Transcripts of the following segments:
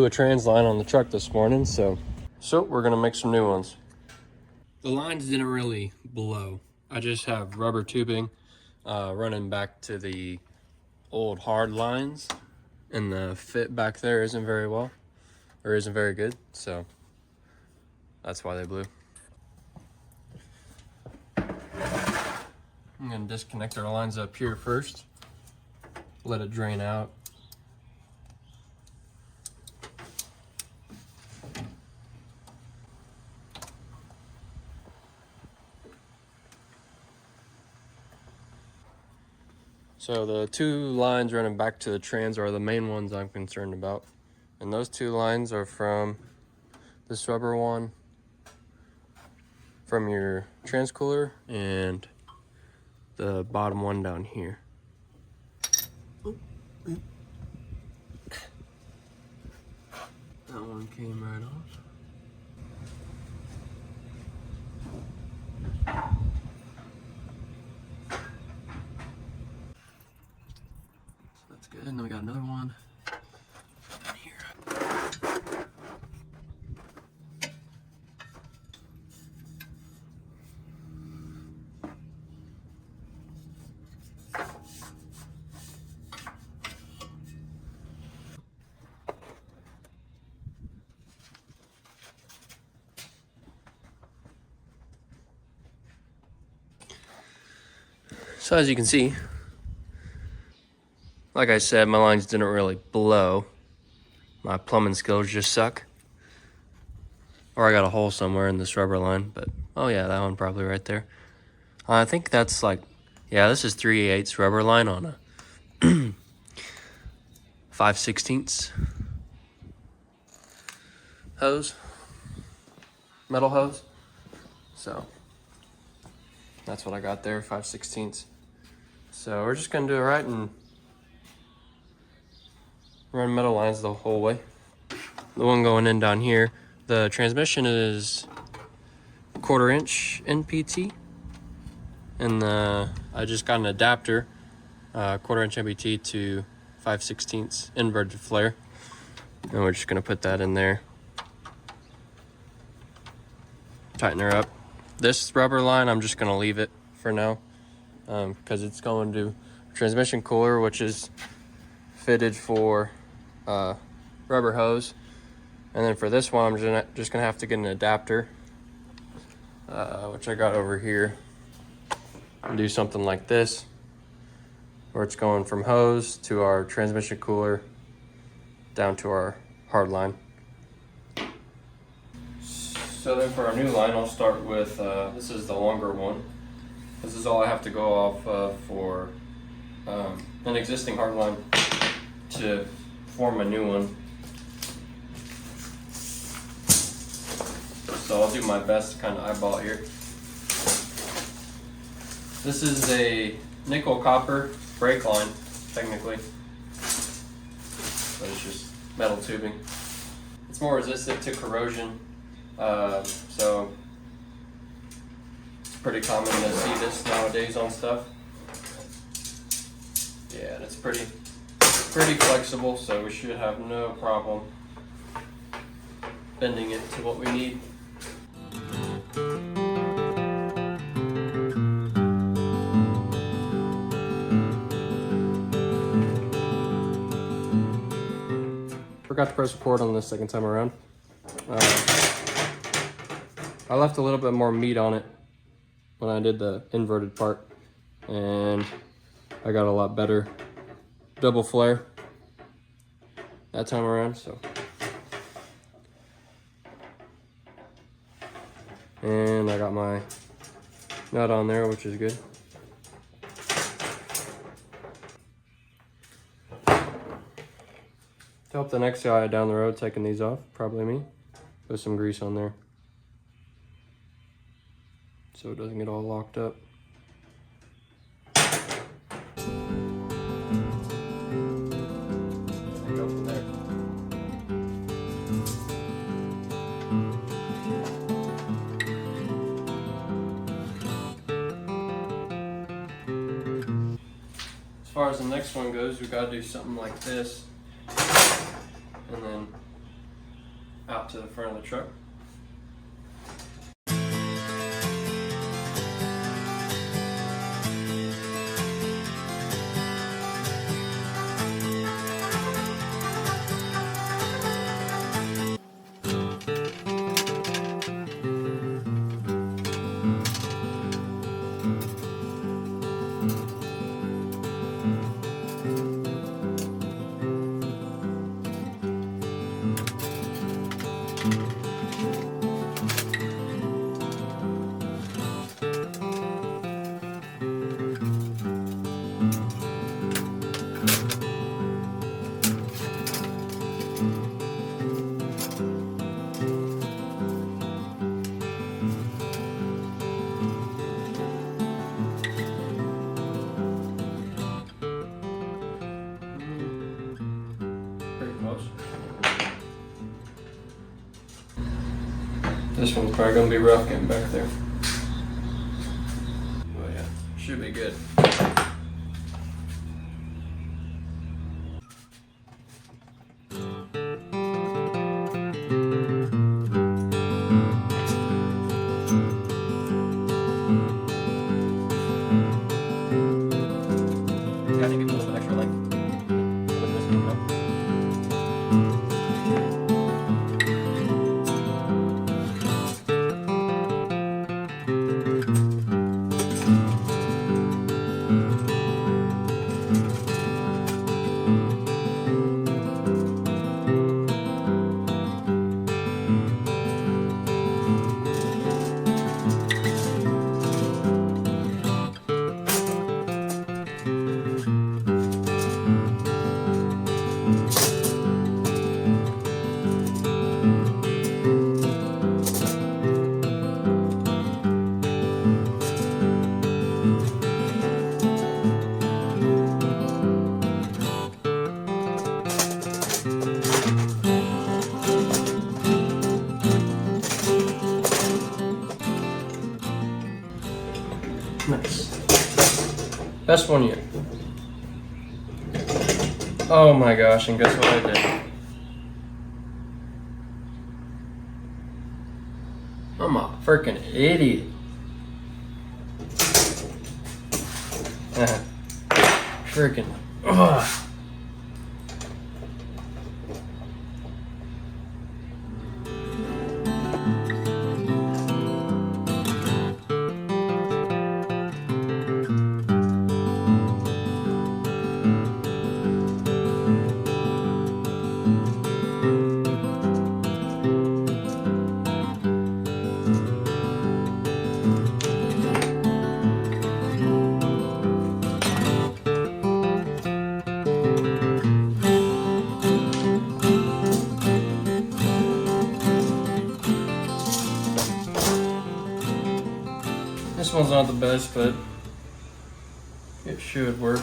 blew a trans line on the truck this morning, so we're gonna make some new ones. The lines didn't really blow. I just have rubber tubing running back to the old hard lines, and the fit back there isn't very well, or isn't very good, so that's why they blew. I'm gonna disconnect our lines up here first, let it drain out. So the two lines running back to the trans are the main ones I'm concerned about. And those two lines are from this rubber one from your trans cooler and the bottom one down here. That one came right off. That's good. And then we got another one down here. So as you can see, like I said, my lines didn't really blow. My plumbing skills just suck. Or I got a hole somewhere in this rubber line, but oh yeah, that one probably right there. I think that's like, yeah, this is 3/8 rubber line on a 5/16 hose, metal hose. So that's what I got there, 5/16. So we're just gonna do it right and run metal lines the whole way. The one going in down here, the transmission is 1/4 inch NPT, and I just got an adapter, 1/4 inch NPT to 5/16 inverted flare, and we're just gonna put that in there, tighten her up. This rubber line, I'm just gonna leave it for now, because it's going to transmission cooler, which is fitted for rubber hose. And then for this one, I'm just gonna have to get an adapter, which I got over here, and do something like this, where it's going from hose to our transmission cooler down to our hard line. So then for our new line, I'll start with, this is the longer one. This is all I have to go off of for an existing hard line to form a new one. So I'll do my best to kind of eyeball it here. This is a nickel copper brake line, technically, but it's just metal tubing. It's more resistant to corrosion, so it's pretty common to see this nowadays on stuff. Yeah, and it's pretty flexible, so we should have no problem bending it to what we need. Forgot to press record on this second time around. I left a little bit more meat on it when I did the inverted part, and I got a lot better double flare that time around. So, and I got my nut on there, which is good. To help the next guy down the road taking these off, probably me, put some grease on there so it doesn't get all locked up. And go from there. As far as the next one goes, we gotta do something like this, and then out to the front of the truck. This one's probably gonna be rough getting back there. Oh yeah, should be good. Yeah, I think it's a little bit extra length. Nice. Best one yet. Oh my gosh, and guess what I did? I'm a freaking idiot. Freaking. Ugh. This one's not the best, but it should work.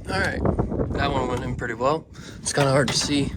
All right, that one went in pretty well. It's kind of hard to see.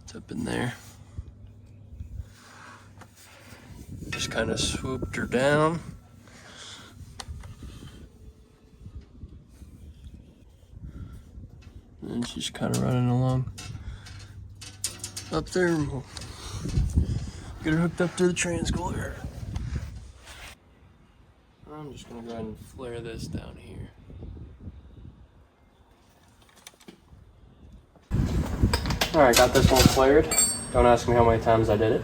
It's up in there. Just kind of swooped her down. And she's kind of running along up there. And we'll get her hooked up to the transcooler. I'm just gonna go ahead and flare this down here. Alright, got this one flared. Don't ask me how many times I did it.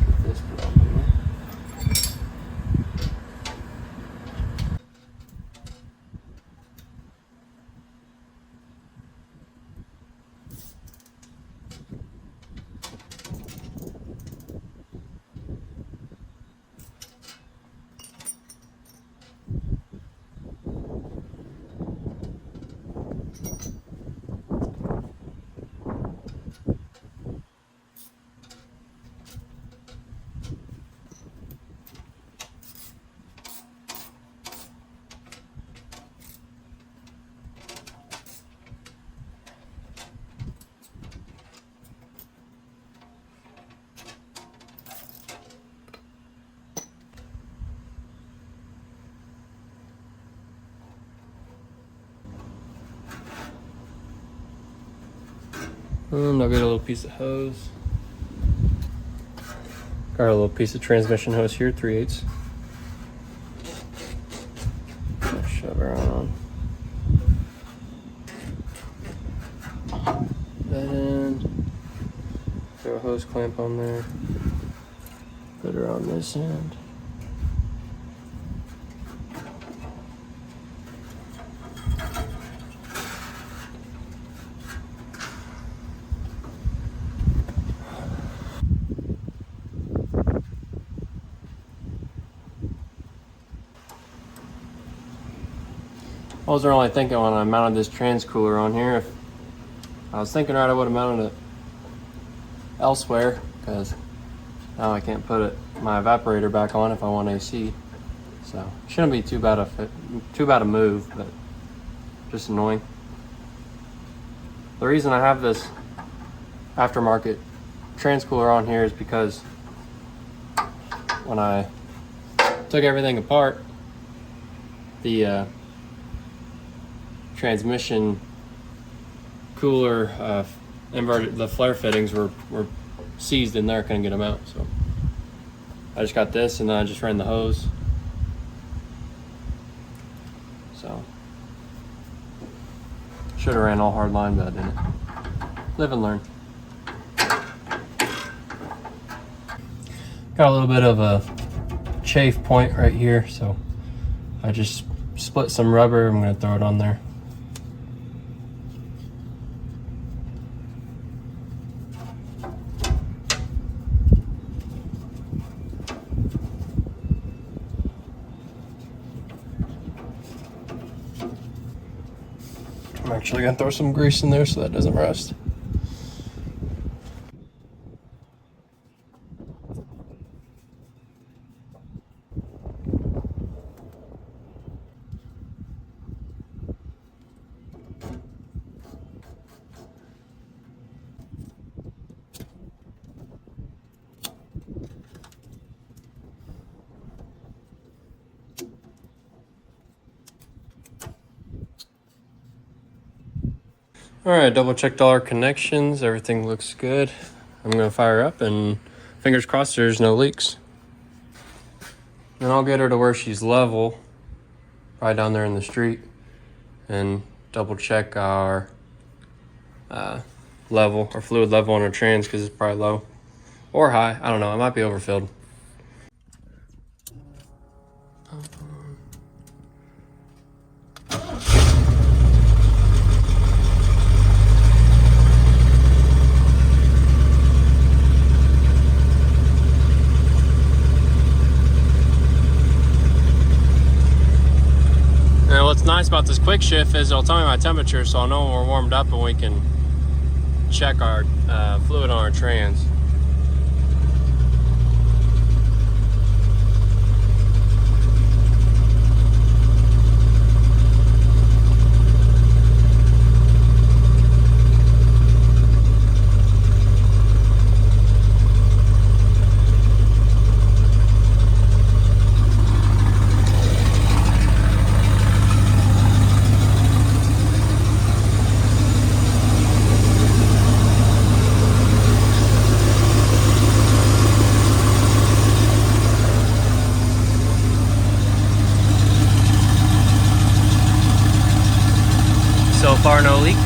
Get this put on here. And I'll get a little piece of hose. Got a little piece of transmission hose here, 3/8. Shove her on. That in. Throw a hose clamp on there. Put her on this end. I was only thinking when I mounted this trans cooler on here, if I was thinking right, I would have mounted it elsewhere, because now I can't put my evaporator back on if I want AC. So shouldn't be too bad a move, but just annoying. The reason I have this aftermarket trans cooler on here is because when I took everything apart, the transmission cooler inverted, the flare fittings were seized in there. Couldn't get them out, so I just got this, and then I just ran the hose. So should have ran all hard line, but I didn't. Live and learn. Got a little bit of a chafe point right here, so I just split some rubber. I'm going to throw it on there. I'm actually going to throw some grease in there so that doesn't rust. All right, double checked all our connections. Everything looks good. I'm gonna fire up, and fingers crossed there's no leaks. And I'll get her to where she's level, right down there in the street, and double check our level, or fluid level on our trans, because it's probably low or high. I don't know, it might be overfilled. What's nice about this quick shift is it'll tell me my temperature, so I'll know when we're warmed up and we can check our fluid on our trans. So far, no leaks.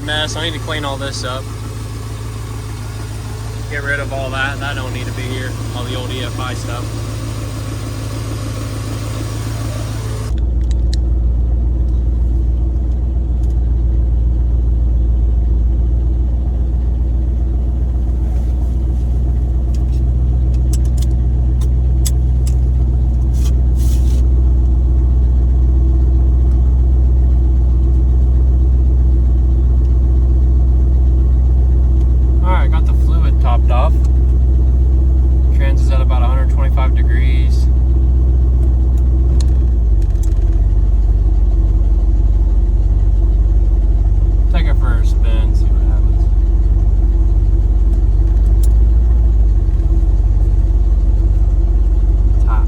Mess. I need to clean all this up. Get rid of all that. That don't need to be here. All the old EFI stuff. Topped off. Trans is at about 125 degrees. Take it for a spin, see what happens. It's hot.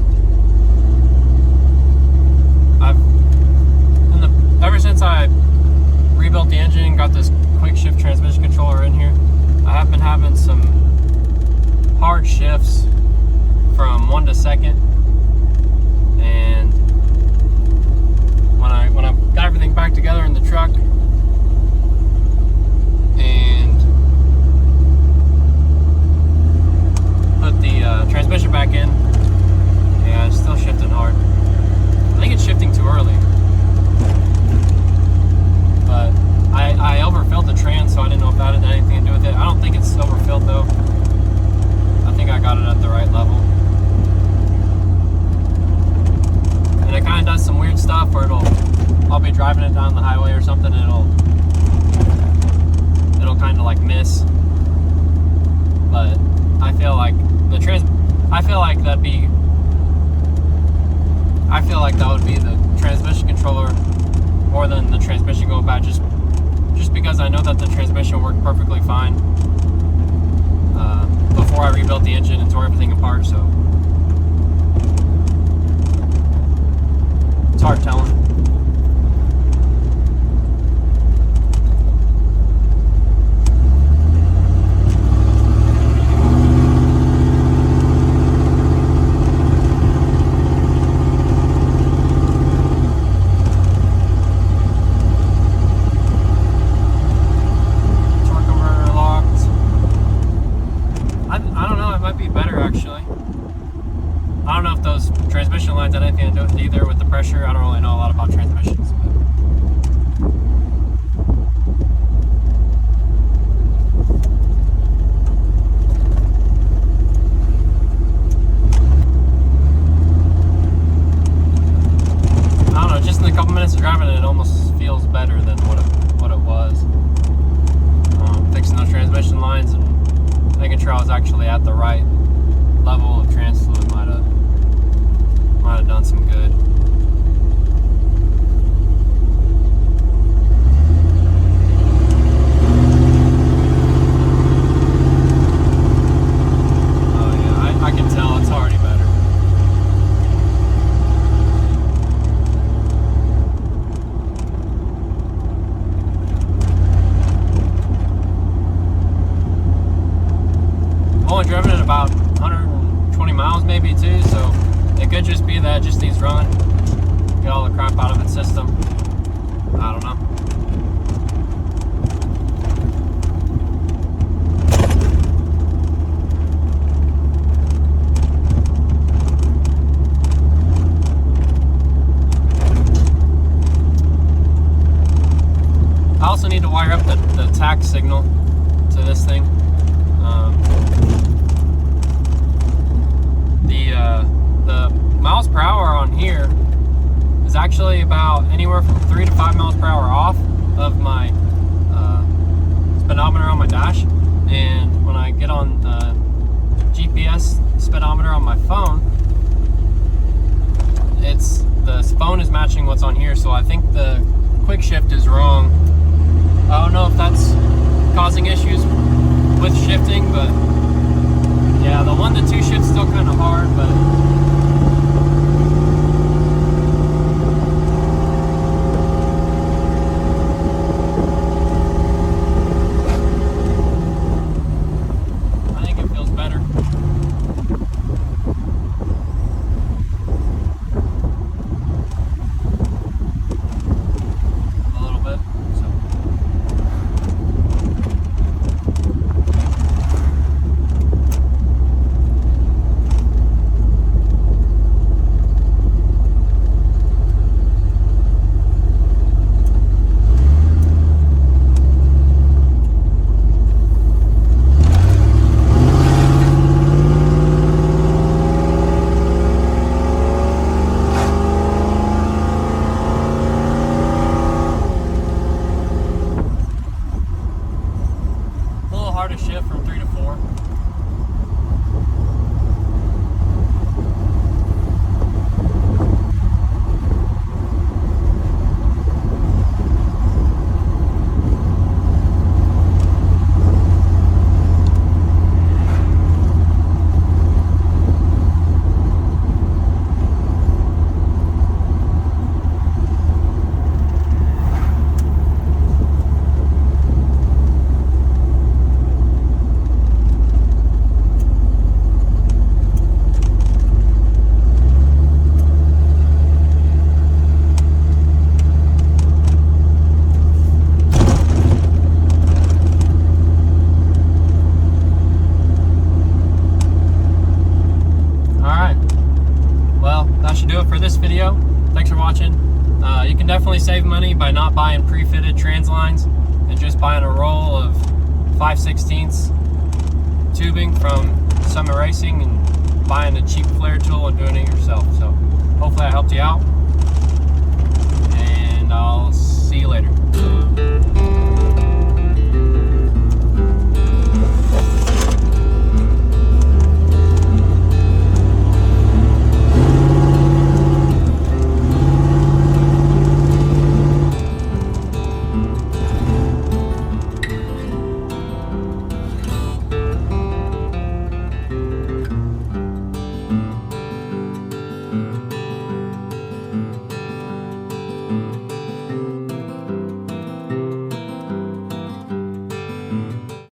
Ever since I rebuilt the engine, got this quick shift transmission controller in here, I have been having some hard shifts from 1 to 2nd, and when I got everything back together in the truck and put the transmission back in, yeah, it's still shifting hard. I think it's shifting too early, but I overfilled the trans, so I didn't know if that had anything to do with it. I don't think it's overfilled though. I think I got it at the right level. And it kind of does some weird stuff where I'll be driving it down the highway or something, and it'll kind of like miss. But I feel like that would be the transmission controller more than the transmission going bad, just because I know that the transmission worked perfectly fine before I rebuilt the engine and tore everything apart, so it's hard telling. I don't know if those transmission lines had anything to do with it either, with the pressure. I don't really know a lot about transmissions. I don't know, just in a couple minutes of driving it almost feels better than what it was. Fixing those transmission lines and making sure I was actually at the right level of trans fluid might have done some good. Oh yeah, I can tell it's already better. I've only driven it about 120 miles maybe too, so it could just be that it just needs running, get all the crap out of its system. I don't know. I also need to wire up the tax signal to this thing. The miles per hour on here is actually about anywhere from 3 to 5 miles per hour off of my speedometer on my dash. And when I get on GPS speedometer on my phone, the phone is matching what's on here, so I think the quick shift is wrong. I don't know if that's causing issues with shifting, but yeah, the 1 to 2 shift's still kind of hard, but I think it feels better. A little bit. So So for this video, thanks for watching. You can definitely save money by not buying pre-fitted trans lines and just buying a roll of 5/16 tubing from Summit Racing and buying a cheap flare tool and doing it yourself. So hopefully I helped you out, and I'll see you later.